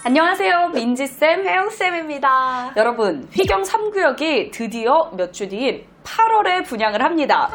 안녕하세요. 민지쌤, 혜영쌤입니다. 여러분, 휘경 3구역이 드디어 몇 주 뒤인 8월에 분양을 합니다.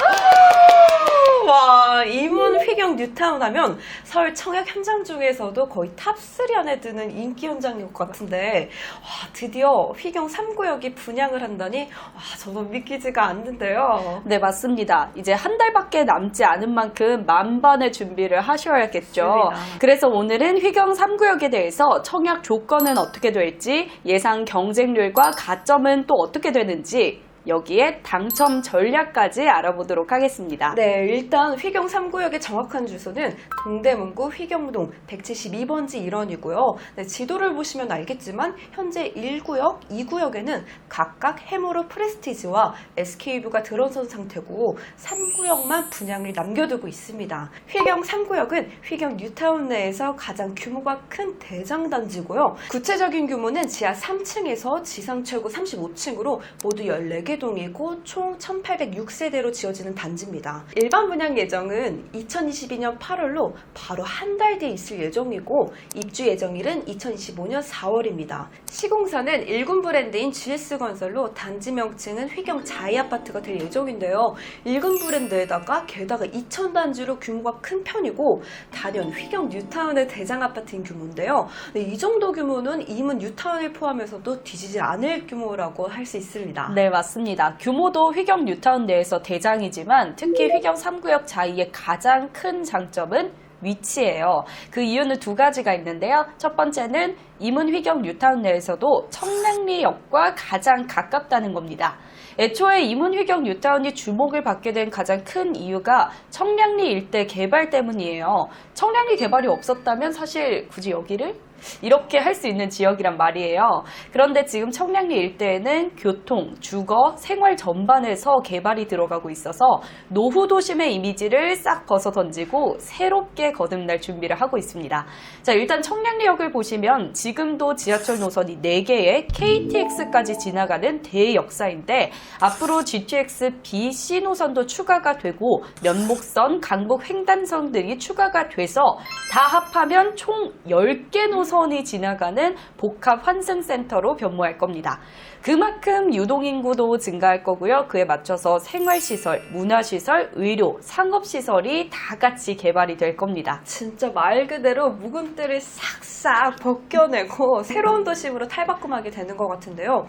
와, 이문 휘경 뉴타운 하면 서울 청약 현장 중에서도 거의 탑3 안에 드는 인기 현장인 것 같은데, 와, 드디어 휘경 3구역이 분양을 한다니, 와, 저도 믿기지가 않는데요. 네, 맞습니다. 이제 한 달밖에 남지 않은 만큼 만반의 준비를 하셔야겠죠. 맞습니다. 그래서 오늘은 휘경 3구역에 대해서 청약 조건은 어떻게 될지, 예상 경쟁률과 가점은 또 어떻게 되는지, 여기에 당첨 전략까지 알아보도록 하겠습니다. 네, 일단 휘경 3구역의 정확한 주소는 동대문구 휘경동 172번지 일원이고요. 네, 지도를 보시면 알겠지만 현재 1구역, 2구역에는 각각 해머로 프레스티지와 SK뷰가 들어선 상태고 3구역만 분양을 남겨두고 있습니다. 휘경 3구역은 휘경 뉴타운 내에서 가장 규모가 큰 대장단지고요. 구체적인 규모는 지하 3층에서 지상 최고 35층으로 모두 14개 동이고 총 1806세대로 지어지는 단지입니다. 일반 분양 예정은 2022년 8월로 바로 한 달 뒤에 있을 예정이고 입주 예정일은 2025년 4월입니다. 시공사는 일군 브랜드인 GS건설로 단지 명칭은 휘경 자이아파트가 될 예정인데요. 일군 브랜드에다가 게다가 2000단지로 규모가 큰 편이고 단연 휘경 뉴타운의 대장 아파트인 규모인데요. 네, 이 정도 규모는 이문 뉴타운을 포함해서도 뒤지지 않을 규모라고 할 수 있습니다. 네, 맞습니다. 규모도 휘경 뉴타운 내에서 대장이지만 특히 휘경 3구역 자이의 가장 큰 장점은 위치예요. 그 이유는 두 가지가 있는데요. 첫 번째는 이문 휘경 뉴타운 내에서도 청량리역과 가장 가깝다는 겁니다. 애초에 이문 휘경 뉴타운이 주목을 받게 된 가장 큰 이유가 청량리 일대 개발 때문이에요. 청량리 개발이 없었다면 사실 굳이 여기를 이렇게 할 수 있는 지역이란 말이에요. 그런데 지금 청량리 일대에는 교통, 주거, 생활 전반에서 개발이 들어가고 있어서 노후 도심의 이미지를 싹 벗어던지고 새롭게 거듭날 준비를 하고 있습니다. 자, 일단 청량리역을 보시면 지금도 지하철 노선이 4개에 KTX까지 지나가는 대역사인데 앞으로 GTX B, C 노선도 추가가 되고 면목선, 강북 횡단선 등이 추가가 돼서 다 합하면 총 10개 노선이 지나가는 복합 환승센터로 변모할 겁니다. 그만큼 유동인구도 증가할 거고요. 그에 맞춰서 생활시설, 문화시설, 의료, 상업시설이 다 같이 개발이 될 겁니다. 진짜 말 그대로 묵은 때를 싹싹 벗겨내고 새로운 도심으로 탈바꿈하게 되는 것 같은데요.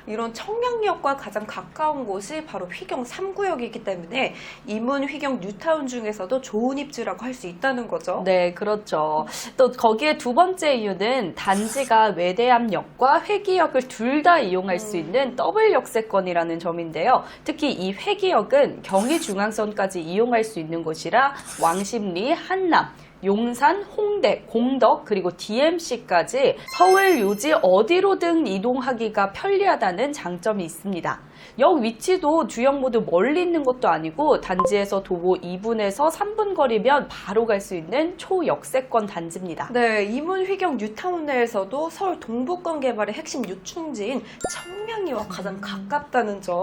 이런 청량리역과 가장 가까운 곳이 바로 휘경 3구역이기 때문에 이문 휘경 뉴타운 중에서도 좋은 입지라고 할 수 있다는 거죠. 네, 그렇죠. 또 거기에 두 번째 이유는 단지가 외대암역과 회기역을 둘 다 이용할 수 있는 더블 역세권이라는 점인데요. 특히 이 회기역은 경의중앙선까지 이용할 수 있는 곳이라 왕십리, 한남, 용산, 홍대, 공덕, 그리고 DMC까지 서울 요지 어디로든 이동하기가 편리하다는 장점이 있습니다. 역 위치도 주역 모두 멀리 있는 것도 아니고 단지에서 도보 2분에서 3분 거리면 바로 갈 수 있는 초역세권 단지입니다. 네, 이문 휘경 뉴타운 내에서도 서울 동부권 개발의 핵심 유충지인 청량리와 가장 가깝다는 점,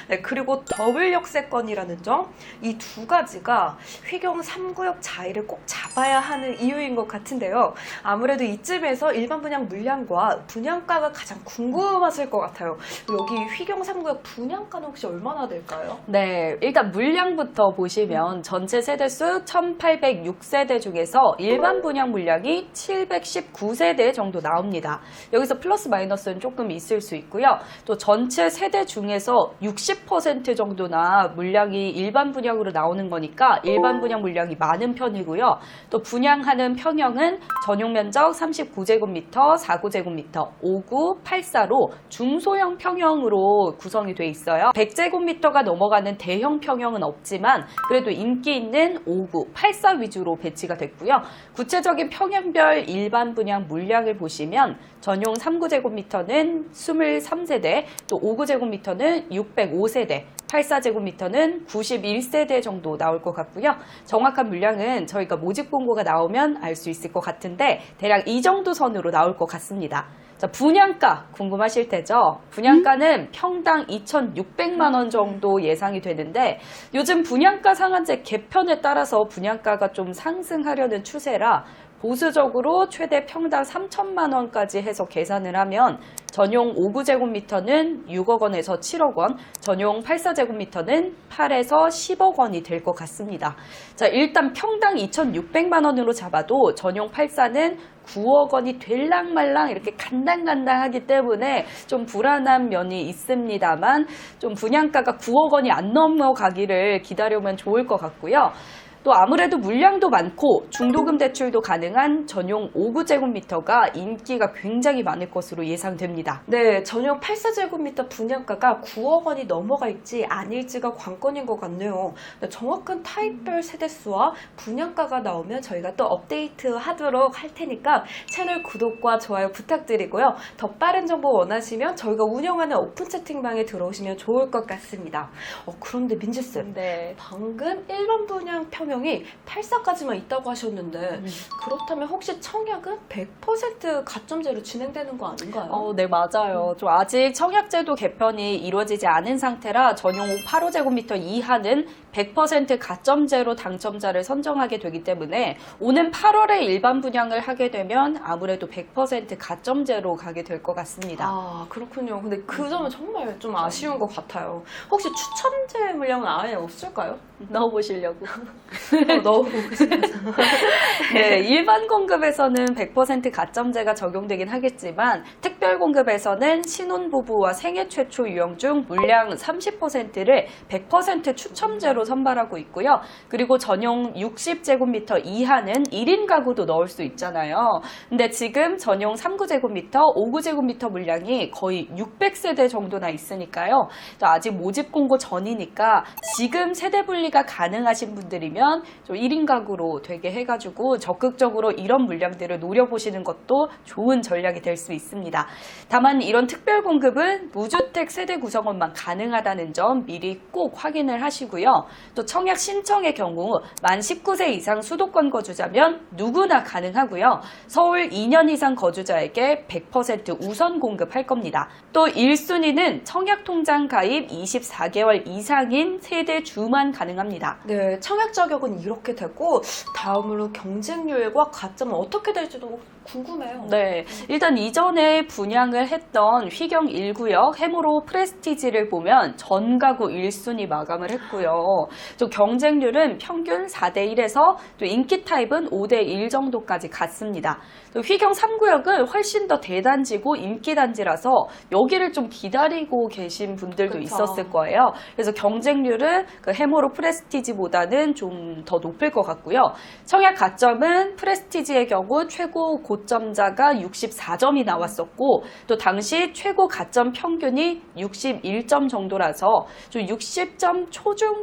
네, 그리고 더블 역세권이라는 점, 이 두 가지가 휘경 3구역 자리를 꼭 잡아야 하는 이유인 것 같은데요. 아무래도 이쯤에서 일반 분양 물량과 분양가가 가장 궁금하실 것 같아요. 여기 휘경 3구역 분양가는 혹시 얼마나 될까요? 네, 일단 물량부터 보시면 전체 세대수 1806세대 중에서 일반 분양 물량이 719세대 정도 나옵니다. 여기서 플러스 마이너스는 조금 있을 수 있고요. 또 전체 세대 중에서 60% 정도나 물량이 일반 분양으로 나오는 거니까 일반 분양 물량이 많은 편이고요. 또 분양하는 평형은 전용 면적 39제곱미터, 49제곱미터, 59, 84로 중소형 평형으로 구성이 돼 있어요. 100제곱미터가 넘어가는 대형 평형은 없지만 그래도 인기 있는 59, 84 위주로 배치가 됐고요. 구체적인 평형별 일반 분양 물량을 보시면 전용 39제곱미터는 23세대, 또 59제곱미터는 605세대, 84제곱미터는 91세대 정도 나올 것 같고요. 정확한 물량은 저희가 모집 공고가 나오면 알 수 있을 것 같은데 대략 이 정도 선으로 나올 것 같습니다. 자, 분양가 궁금하실 테죠? 분양가는 평당 2,600만 원 정도 예상이 되는데 요즘 분양가 상한제 개편에 따라서 분양가가 좀 상승하려는 추세라 보수적으로 최대 평당 3천만 원까지 해서 계산을 하면 전용 5구제곱미터는 6억 원에서 7억 원, 전용 84제곱미터는 8에서 10억 원이 될 것 같습니다. 자, 일단 평당 2,600만 원으로 잡아도 전용 84는 9억 원이 될랑말랑 이렇게 간당간당하기 때문에 좀 불안한 면이 있습니다만 좀 분양가가 9억 원이 안 넘어가기를 기다려면 좋을 것 같고요. 또 아무래도 물량도 많고 중도금 대출도 가능한 전용 5구제곱미터가 인기가 굉장히 많을 것으로 예상됩니다. 네, 전용 84제곱미터 분양가가 9억 원이 넘어갈지 아닐지가 관건인 것 같네요. 네, 정확한 타입별 세대수와 분양가가 나오면 저희가 또 업데이트 하도록 할 테니까 채널 구독과 좋아요 부탁드리고요. 더 빠른 정보 원하시면 저희가 운영하는 오픈 채팅방에 들어오시면 좋을 것 같습니다. 그런데 민지쌤, 네. 방금 1번 분양 평형이 84까지만 있다고 하셨는데 그렇다면 혹시 청약은 100% 가점제로 진행되는 거 아닌가요? 네, 맞아요. 좀 아직 청약제도 개편이 이루어지지 않은 상태라 전용 85제곱미터 이하는 100% 가점제로 당첨자를 선정하게 되기 때문에 오는 8월에 일반 분양을 하게 되면 아무래도 100% 가점제로 가게 될 것 같습니다. 아, 그렇군요. 근데 그 점은 정말 좀 아쉬운 것 같아요. 혹시 추첨제 물량은 아예 없을까요? 넣어보시려고. 넣어보고 싶어요. 네, 일반 공급에서는 100% 가점제가 적용되긴 하겠지만 특별 공급에서는 신혼부부와 생애 최초 유형 중 물량 30%를 100% 추첨제로 선발하고 있고요. 그리고 전용 60제곱미터 이하는 1인 가구도 넣을 수 있잖아요. 근데 지금 전용 3구제곱미터, 5구제곱미터 물량이 거의 600세대 정도나 있으니까요. 또 아직 모집 공고 전이니까 지금 세대 분리가 가능하신 분들이면 좀 1인 가구로 되게 해가지고 적극적으로 이런 물량들을 노려보시는 것도 좋은 전략이 될 수 있습니다. 다만 이런 특별 공급은 무주택 세대 구성원만 가능하다는 점 미리 꼭 확인을 하시고요. 또 청약 신청의 경우 만 19세 이상 수도권 거주자면 누구나 가능하고요. 서울 2년 이상 거주자에게 100% 우선 공급할 겁니다. 또 1순위는 청약 통장 가입 24개월 이상인 세대 주만 가능합니다. 네, 청약 자격은 이렇게 되고 다음으로 경쟁률과 가점은 어떻게 될지도 궁금해요. 네, 일단 이전에 분양을 했던 휘경 1구역 해무로 프레스티지를 보면 전 가구 1순위 마감을 했고요. 또 경쟁률은 평균 4대1에서 또 인기 타입은 5대1 정도까지 갔습니다. 또 휘경 3구역은 훨씬 더 대단지고 인기 단지라서 여기를 좀 기다리고 계신 분들도 그쵸. 있었을 거예요. 그래서 경쟁률은 그 해무로 프레스티지보다는 좀 더 높을 것 같고요. 청약 가점은 프레스티지의 경우 최고 고점자가 64점이 나왔었고 또 당시 최고 가점 평균이 61점 정도라서 좀 60점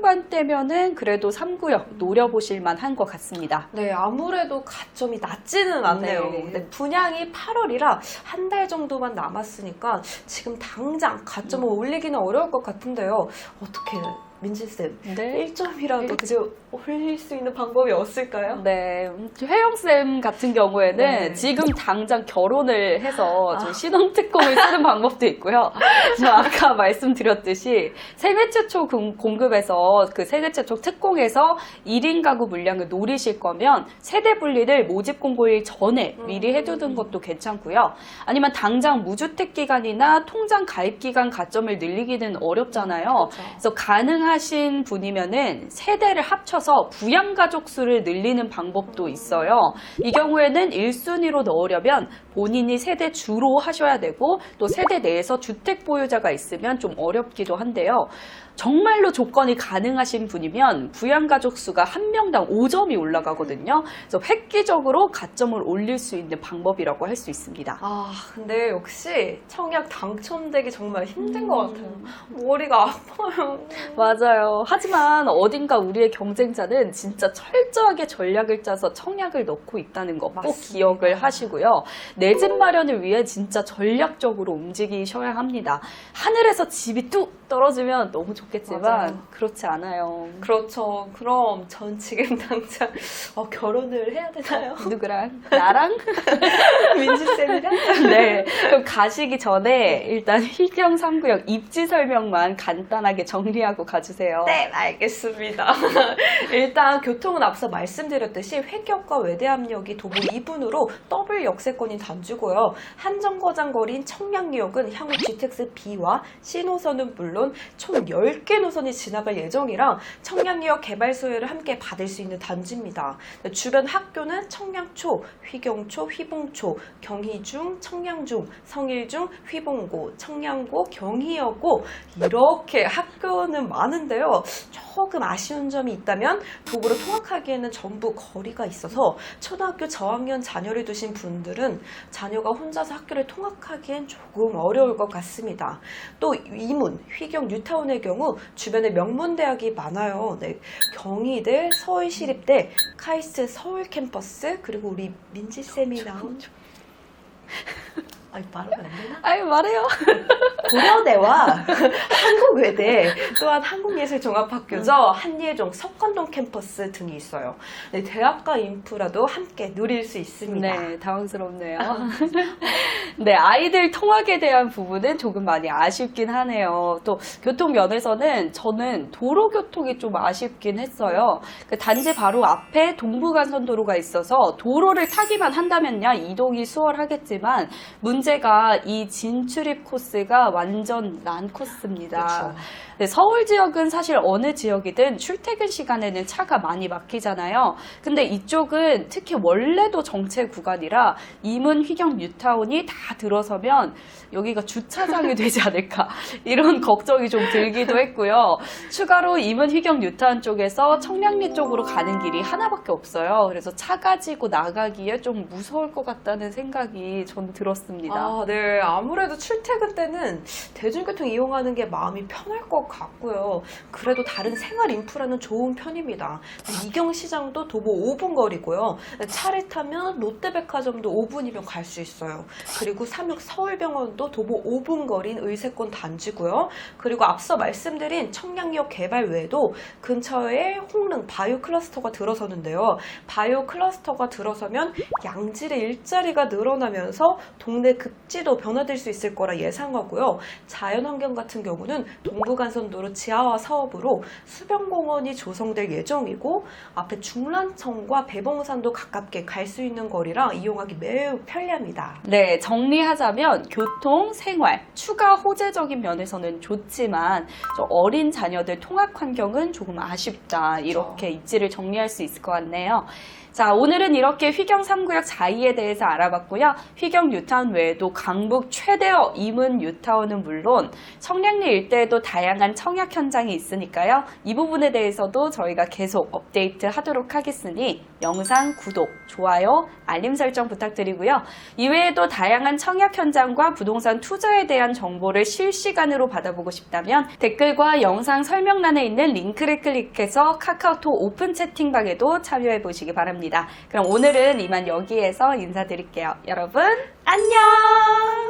초중반대면은 그래도 3구역 노려보실 만한 것 같습니다. 네, 아무래도 가점이 낮지는 않네요. 네. 근데 분양이 8월이라 한 달 정도만 남았으니까 지금 당장 가점을 올리기는 어려울 것 같은데요. 어떻게 민지쌤, 네. 1점이라도 그저 올릴 수 있는 방법이 없을까요? 네, 혜영쌤 같은 경우에는 네. 지금 당장 결혼을 해서 좀 신혼특공을 쓰는 방법도 있고요. 저 아까 말씀드렸듯이 생애 최초 공급에서 그 생애 최초 특공에서 1인 가구 물량을 노리실 거면 세대 분리를 모집 공고일 전에 미리 해두는 것도 괜찮고요. 아니면 당장 무주택 기간이나 통장 가입 기간 가점을 늘리기는 어렵잖아요. 그렇죠. 그래서 가능하신 분이면은 세대를 합쳐서 부양가족 수를 늘리는 방법도 있어요. 이 경우에는 1순위로 넣으려면 본인이 세대 주로 하셔야 되고 또 세대 내에서 주택 보유자가 있으면 좀 어렵기도 한데요. 정말로 조건이 가능하신 분이면 부양가족 수가 한 명당 5점이 올라가거든요. 그래서 획기적으로 가점을 올릴 수 있는 방법이라고 할 수 있습니다. 아, 근데 역시 청약 당첨되기 정말 힘든 것 같아요. 머리가 아파요. 맞아요. 하지만 어딘가 우리의 경쟁자는 진짜 철저하게 전략을 짜서 청약을 넣고 있다는 거 꼭 맞습니다. 기억을 하시고요. 내 집 마련을 위해 진짜 전략적으로 움직이셔야 합니다. 하늘에서 집이 뚝 떨어지면 너무 좋겠지만 맞아요. 그렇지 않아요. 그렇죠. 그럼 전 지금 당장 결혼을 해야 되나요? 누구랑? 나랑? 민지쌤이랑? 네. 그럼 가시기 전에 일단 휘경 3구역 입지 설명만 간단하게 정리하고 가주세요. 네, 알겠습니다. 일단 교통은 앞서 말씀드렸듯이 회격과 외대암역이 도보 2분으로 더블 역세권인 단지고요. 한정거장 거리인 청량리역은 향후 GTX B와 C노선은 물론 총 10개 노선이 지나갈 예정이라 청량리역 개발 소유를 함께 받을 수 있는 단지입니다. 주변 학교는 청량초, 휘경초, 휘봉초, 경희중, 청량중, 성일중, 휘봉고, 청량고, 경희여고 이렇게 학교는 많은데요. 조금 아쉬운 점이 있다면 도보로 통학하기에는 전부 거리가 있어서 초등학교 저학년 자녀를 두신 분들은 자녀가 혼자서 학교를 통학하기엔 조금 어려울 것 같습니다. 또 이문, 휘경, 뉴타운의 경우 주변에 명문대학이 많아요. 네, 경희대, 서울시립대, 카이스트 서울 캠퍼스, 그리고 우리 민지쌤이 나온 말하면 안 되나? 아유, 말해요. 고려대와 한국외대, 또한 한국예술종합학교죠. 한예종, 석관동 캠퍼스 등이 있어요. 네, 대학가 인프라도 함께 누릴 수 있습니다. 네, 당황스럽네요. 네, 아이들 통학에 대한 부분은 조금 많이 아쉽긴 하네요. 또 교통면에서는 저는 도로교통이 좀 아쉽긴 했어요. 그 단지 바로 앞에 동부간선도로가 있어서 도로를 타기만 한다면야 이동이 수월하겠지만 문제가 이 진출입 코스가 완전 난 코스입니다. 그렇죠. 네, 서울 지역은 사실 어느 지역이든 출퇴근 시간에는 차가 많이 막히잖아요. 근데 이쪽은 특히 원래도 정체 구간이라 이문, 휘경, 뉴타운이 다 들어서면 여기가 주차장이 되지 않을까 이런 걱정이 좀 들기도 했고요. 추가로 이문, 휘경, 뉴타운 쪽에서 청량리 쪽으로 가는 길이 하나밖에 없어요. 그래서 차 가지고 나가기에 좀 무서울 것 같다는 생각이 전 들었습니다. 네. 아무래도 출퇴근 때는 대중교통 이용하는 게 마음이 편할 것 같고요. 그래도 다른 생활 인프라는 좋은 편입니다. 이경시장도 도보 5분 거리고요. 차를 타면 롯데백화점도 5분이면 갈 수 있어요. 그리고 삼육 서울병원도 도보 5분 거리인 의세권 단지고요. 그리고 앞서 말씀드린 청량리역 개발 외에도 근처에 홍릉 바이오 클러스터가 들어서는데요. 바이오 클러스터가 들어서면 양질의 일자리가 늘어나면서 동네 급지도 변화될 수 있을 거라 예상하고요. 자연환경 같은 경우는 동부간선도로 지하화 사업으로 수변공원이 조성될 예정이고 앞에 중란청과 배봉산도 가깝게 갈 수 있는 거리라 이용하기 매우 편리합니다. 네, 정리하자면 교통, 생활, 추가 호재적인 면에서는 좋지만 좀 어린 자녀들 통학 환경은 조금 아쉽다. 이렇게 입지를 정리할 수 있을 것 같네요. 자, 오늘은 이렇게 휘경 3구역 자이에 대해서 알아봤고요. 휘경 뉴타운 외에도 강북 최대어 이문 뉴타운은 물론 청량리 일대에도 다양한 청약 현장이 있으니까요. 이 부분에 대해서도 저희가 계속 업데이트 하도록 하겠으니 영상 구독, 좋아요, 알림 설정 부탁드리고요. 이외에도 다양한 청약 현장과 부동산 투자에 대한 정보를 실시간으로 받아보고 싶다면 댓글과 영상 설명란에 있는 링크를 클릭해서 카카오톡 오픈 채팅방에도 참여해 보시기 바랍니다. 그럼 오늘은 이만 여기에서 인사드릴게요. 여러분, 안녕!